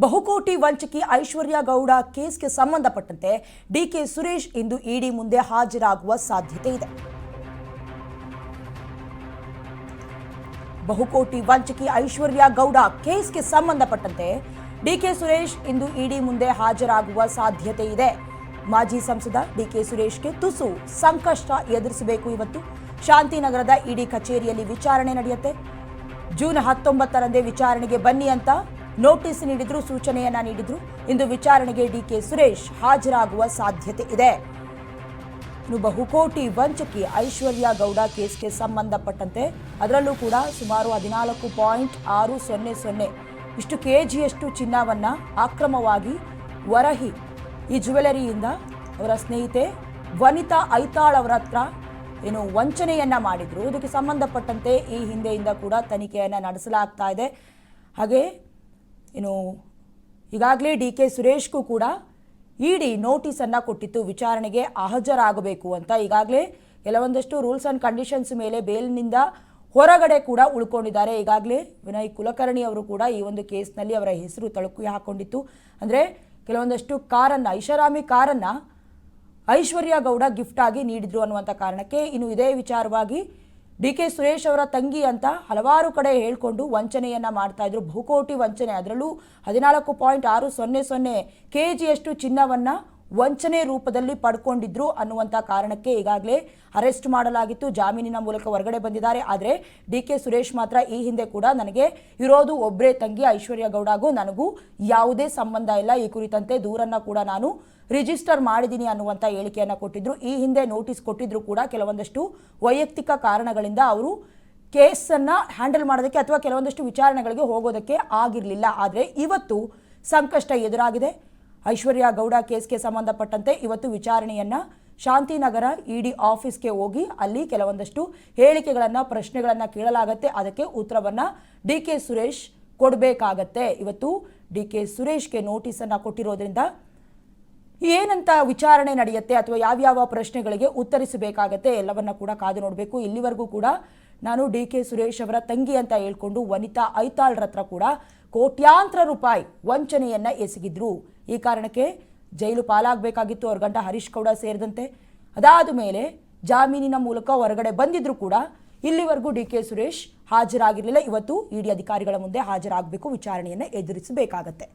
ಬಹುಕೋಟಿ ವಂಚಕಿ ಐಶ್ವರ್ಯ ಗೌಡ ಕೇಸ್ಗೆ ಸಂಬಂಧಪಟ್ಟಂತೆ ಡಿಕೆ ಸುರೇಶ್ ಇಂದು ಇಡಿ ಮುಂದೆ ಹಾಜರಾಗುವ ಸಾಧ್ಯತೆ ಇದೆ. ಬಹುಕೋಟಿ ವಂಚಕಿ ಐಶ್ವರ್ಯ ಗೌಡ ಕೇಸ್ಗೆ ಸಂಬಂಧಪಟ್ಟಂತೆ ಡಿಕೆ ಸುರೇಶ್ ಇಂದು ಇಡಿ ಮುಂದೆ ಹಾಜರಾಗುವ ಸಾಧ್ಯತೆ ಇದೆ. ಮಾಜಿ ಸಂಸದ ಡಿಕೆ ಸುರೇಶ್ಗೆ ತುಸು ಸಂಕಷ್ಟ ಎದುರಿಸಬೇಕು. ಇವತ್ತು ಶಾಂತಿನಗರದ ಇಡಿ ಕಚೇರಿಯಲ್ಲಿ ವಿಚಾರಣೆ ನಡೆಯುತ್ತೆ. ಜೂನ್ 19ರಂದೇ ವಿಚಾರಣೆಗೆ ಬನ್ನಿ ಅಂತ ನೋಟಿಸ್ ನೀಡಿದ್ರು, ಸೂಚನೆಯನ್ನ ನೀಡಿದ್ರು. ಇಂದು ವಿಚಾರಣೆಗೆ ಡಿಕೆ ಸುರೇಶ್ ಹಾಜರಾಗುವ ಸಾಧ್ಯತೆ ಇದೆ. ಇನ್ನು ಬಹುಕೋಟಿ ವಂಚಕಿ ಐಶ್ವರ್ಯ ಗೌಡ ಕೇಸ್ಗೆ ಸಂಬಂಧಪಟ್ಟಂತೆ ಅದರಲ್ಲೂ ಕೂಡ ಸುಮಾರು 14.600 ಇಷ್ಟು ಕೆಜಿಯಷ್ಟು ಚಿನ್ನವನ್ನ ಅಕ್ರಮವಾಗಿ ವರಹಿ ಈ ಜ್ಯುವೆಲರಿಯಿಂದ ಅವರ ಸ್ನೇಹಿತೆ ವನಿತಾ ಐತಾಳ್ ಅವರ ಹತ್ರ ಏನು ವಂಚನೆಯನ್ನ ಮಾಡಿದ್ರು. ಇದಕ್ಕೆ ಸಂಬಂಧಪಟ್ಟಂತೆ ಈ ಹಿಂದೆಯಿಂದ ಕೂಡ ತನಿಖೆಯನ್ನು ನಡೆಸಲಾಗ್ತಾ ಇದೆ. ಹಾಗೆ ಏನು ಈಗಾಗಲೇ ಡಿಕೆ ಸುರೇಶ್ಗೂ ಕೂಡ ಇಡಿ ನೋಟಿಸನ್ನು ಕೊಟ್ಟಿತ್ತು, ವಿಚಾರಣೆಗೆ ಹಾಜರಾಗಬೇಕು ಅಂತ. ಈಗಾಗಲೇ ಕೆಲವೊಂದಷ್ಟು ರೂಲ್ಸ್ ಆ್ಯಂಡ್ ಕಂಡೀಷನ್ಸ್ ಮೇಲೆ ಬೇಲ್ನಿಂದ ಹೊರಗಡೆ ಕೂಡ ಉಳ್ಕೊಂಡಿದ್ದಾರೆ. ಈಗಾಗಲೇ ವಿನಯ್ ಕುಲಕರ್ಣಿ ಅವರು ಕೂಡ ಈ ಒಂದು ಕೇಸ್ನಲ್ಲಿ ಅವರ ಹೆಸರು ತಳುಕು ಹಾಕೊಂಡಿತ್ತು. ಅಂದರೆ ಕೆಲವೊಂದಷ್ಟು ಕಾರನ್ನು, ಐಷಾರಾಮಿ ಕಾರನ್ನು ಐಶ್ವರ್ಯ ಗೌಡ ಗಿಫ್ಟ್ ಆಗಿ ನೀಡಿದ್ರು ಅನ್ನುವಂಥ ಕಾರಣಕ್ಕೆ ಇನ್ನು ಇದೇ ವಿಚಾರವಾಗಿ ಡಿಕೆ ಸುರೇಶ್ ಅವರ ತಂಗಿ ಅಂತ ಹಲವಾರು ಕಡೆ ಹೇಳ್ಕೊಂಡು ವಂಚನೆಯನ್ನ ಮಾಡ್ತಾ ಇದ್ರು. ಬಹುಕೋಟಿ ವಂಚನೆ, ಅದರಲ್ಲೂ 14.600 ಕೆಜಿಯಷ್ಟು ಚಿನ್ನವನ್ನ ವಂಚನೆ ರೂಪದಲ್ಲಿ ಪಡ್ಕೊಂಡಿದ್ರು ಅನ್ನುವಂಥ ಕಾರಣಕ್ಕೆ ಈಗಾಗಲೇ ಅರೆಸ್ಟ್ ಮಾಡಲಾಗಿತ್ತು. ಜಾಮೀನಿನ ಮೂಲಕ ಹೊರಗಡೆ ಬಂದಿದ್ದಾರೆ. ಆದರೆ ಡಿಕೆ ಸುರೇಶ್ ಮಾತ್ರ ಈ ಹಿಂದೆ ಕೂಡ ನನಗೆ ಇರೋದು ಒಬ್ಬರೇ ತಂಗಿ ಐಶ್ವರ್ಯ ಗೌಡಗೂ ನನಗೂ ಯಾವುದೇ ಸಂಬಂಧ ಇಲ್ಲ, ಈ ಕುರಿತಂತೆ ದೂರನ್ನ ಕೂಡ ನಾನು ರಿಜಿಸ್ಟರ್ ಮಾಡಿದ್ದೀನಿ ಅನ್ನುವಂಥ ಹೇಳಿಕೆಯನ್ನು ಕೊಟ್ಟಿದ್ರು. ಈ ಹಿಂದೆ ನೋಟಿಸ್ ಕೊಟ್ಟಿದ್ರು ಕೂಡ ಕೆಲವೊಂದಷ್ಟು ವೈಯಕ್ತಿಕ ಕಾರಣಗಳಿಂದ ಅವರು ಕೇಸನ್ನು ಹ್ಯಾಂಡಲ್ ಮಾಡೋದಕ್ಕೆ ಅಥವಾ ಕೆಲವೊಂದಷ್ಟು ವಿಚಾರಣೆಗಳಿಗೆ ಹೋಗೋದಕ್ಕೆ ಆಗಿರಲಿಲ್ಲ. ಆದರೆ ಇವತ್ತು ಸಂಕಷ್ಟ ಎದುರಾಗಿದೆ. ಐಶ್ವರ್ಯ ಗೌಡ ಕೇಸ್ಗೆ ಸಂಬಂಧಪಟ್ಟಂತೆ ಇವತ್ತು ವಿಚಾರಣೆಯನ್ನು ಶಾಂತಿನಗರ ಇಡಿ ಆಫೀಸ್ಗೆ ಹೋಗಿ ಅಲ್ಲಿ ಕೆಲವೊಂದಷ್ಟು ಹೇಳಿಕೆಗಳನ್ನು, ಪ್ರಶ್ನೆಗಳನ್ನು ಕೇಳಲಾಗತ್ತೆ. ಅದಕ್ಕೆ ಉತ್ತರವನ್ನು ಡಿಕೆ ಸುರೇಶ್ ಕೊಡಬೇಕಾಗತ್ತೆ. ಇವತ್ತು ಡಿಕೆ ಸುರೇಶ್ಗೆ ನೋಟಿಸನ್ನು ಕೊಟ್ಟಿರೋದ್ರಿಂದ ಏನಂತ ವಿಚಾರಣೆ ನಡೆಯುತ್ತೆ ಅಥವಾ ಯಾವ್ಯಾವ ಪ್ರಶ್ನೆಗಳಿಗೆ ಉತ್ತರಿಸಬೇಕಾಗತ್ತೆ ಎಲ್ಲವನ್ನ ಕೂಡ ಕಾದು ನೋಡಬೇಕು. ಇಲ್ಲಿವರೆಗೂ ಕೂಡ ನಾನು ಡಿಕೆ ಸುರೇಶ್ ಅವರ ತಂಗಿ ಅಂತ ಹೇಳ್ಕೊಂಡು ವನಿತಾ ಐತಾಳ್ರ ಹತ್ರ ಕೂಡ ಕೋಟ್ಯಾಂತರ ರೂಪಾಯಿ ವಂಚನೆಯನ್ನ ಎಸಗಿದ್ರು. ಈ ಕಾರಣಕ್ಕೆ ಜೈಲು ಪಾಲಾಗಬೇಕಾಗಿತ್ತು ಅವ್ರ ಗಂಡ ಹರೀಶ್ ಗೌಡ ಸೇರಿದಂತೆ. ಅದಾದ ಮೇಲೆ ಜಾಮೀನಿನ ಮೂಲಕ ಹೊರಗಡೆ ಬಂದಿದ್ರು ಕೂಡ ಇಲ್ಲಿವರೆಗೂ ಡಿಕೆ ಸುರೇಶ್ ಹಾಜರಾಗಿರಲಿಲ್ಲ. ಇವತ್ತು ಇಡಿ ಅಧಿಕಾರಿಗಳ ಮುಂದೆ ಹಾಜರಾಗಬೇಕು, ವಿಚಾರಣೆಯನ್ನು ಎದುರಿಸಬೇಕಾಗತ್ತೆ.